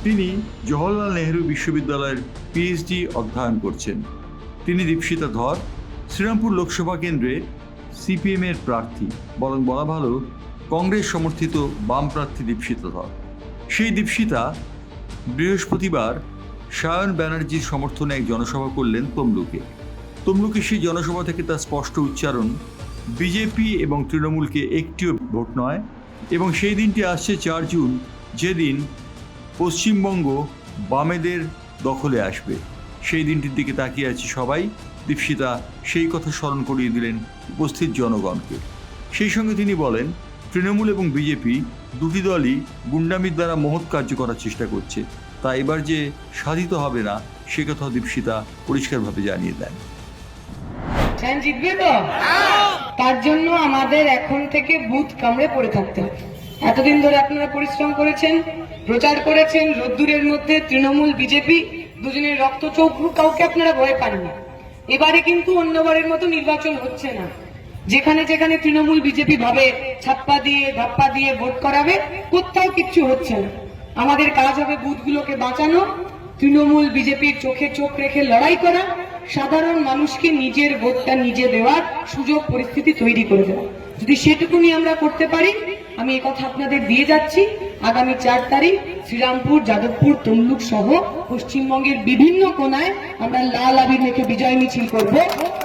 তিনি জওহরলাল নেহরু বিশ্ববিদ্যালয়ের পিএইচডি অধ্যয়ন করছেন। তিনি দীপশিতা ধর, শ্রীরামপুর লোকসভা কেন্দ্রে সিপিএম এর প্রার্থী, বরং বলা ভালো কংগ্রেস সমর্থিত বাম প্রার্থী দীপশিতা ধর। সেই দীপশিতা বৃহস্পতিবার সায়ন ব্যানার্জির সমর্থনে এক জনসভা করলেন তমলুকে। তমলুকে সেই জনসভা থেকে তার স্পষ্ট উচ্চারণ, বিজেপি এবং তৃণমূলকে একটিও ভোট নয়, এবং সেই দিনটি আসছে 4 জুন, যেদিন পশ্চিমবঙ্গ বামেদের দখলে আসবে। সেই দিনটির দিকে তাকিয়ে আছে সবাই। দীপশিতা সেই কথা স্মরণ করিয়ে দিলেন উপস্থিত জনগণকে। সেই সঙ্গে তিনি বলেন, তৃণমূল এবং বিজেপি দুটি দলই গুন্ডামির দ্বারা মহৎ কার্য করার চেষ্টা করছে, তা এবার যে সাধিত হবে না সে কথা দীপশিতা পরিষ্কারভাবে জানিয়ে দেন। জিতবে তো, তার জন্য আমাদের এখন থেকে বুথ কামড়ে পড়ে থাকতে হবে। এতদিন ধরে আপনারা পরিশ্রম করেছেন, প্রচার করেছেন, রোদ্দুরের মধ্যে তৃণমূল বিজেপি দুজনের রক্ত চক্ষু, কাউকে আপনারা ভয় পাননি। এবারে কিন্তু অন্যবারের মতো নির্বাচন হচ্ছে না। যেখানে যেখানে তৃণমূল বিজেপি ভাবে ছাপ্পা দিয়ে ধাপ্পা দিয়ে ভোট করাবে, কোথাও কিচ্ছু হচ্ছে না। আমাদের কাজ হবে বুথগুলোকে বাঁচানো, তৃণমূল বিজেপির চোখে চোখ রেখে লড়াই করা, সাধারণ মানুষকে নিজের ভোটটা নিজে দেওয়ার সুযোগ পরিস্থিতি তৈরি করে দেওয়া। যদি সেটুকুনি আমরা করতে পারি, আমি এই কথা আপনাদের দিয়ে যাচ্ছি, আগামী 4 তারিখ শ্রীরামপুর, যাদবপুর, তমলুক সহ পশ্চিমবঙ্গের বিভিন্ন কোনায় আমরা লাল আবির মেখে বিজয় মিছিল করব।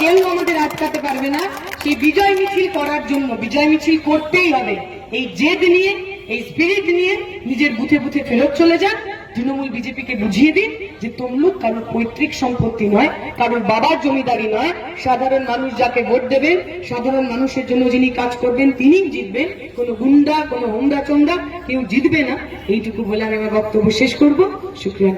কেউ আমাদের আটকাতে পারবে না। সেই বিজয় মিছিল করার জন্য বিজয় মিছিল করতেই হবে। এই জেদ নিয়ে, এই স্পিরিট নিয়ে নিজের বুথে বুথে ফেরত চলে যান। তৃণমূল বিজেপিকে বুঝিয়ে দিন যে তমলুক কারোর পৈতৃক সম্পত্তি নয়, কারোর বাবার জমিদারি নয়। সাধারণ মানুষ যাকে ভোট দেবেন, সাধারণ মানুষের জন্য যিনি কাজ করবেন তিনিই জিতবেন। কোনো গুন্ডা, কোনো হোমরা চোমরা কেউ জিতবে না। এইটুকু বলে আমি আমার বক্তব্য শেষ করবো। শুক্রিয়া।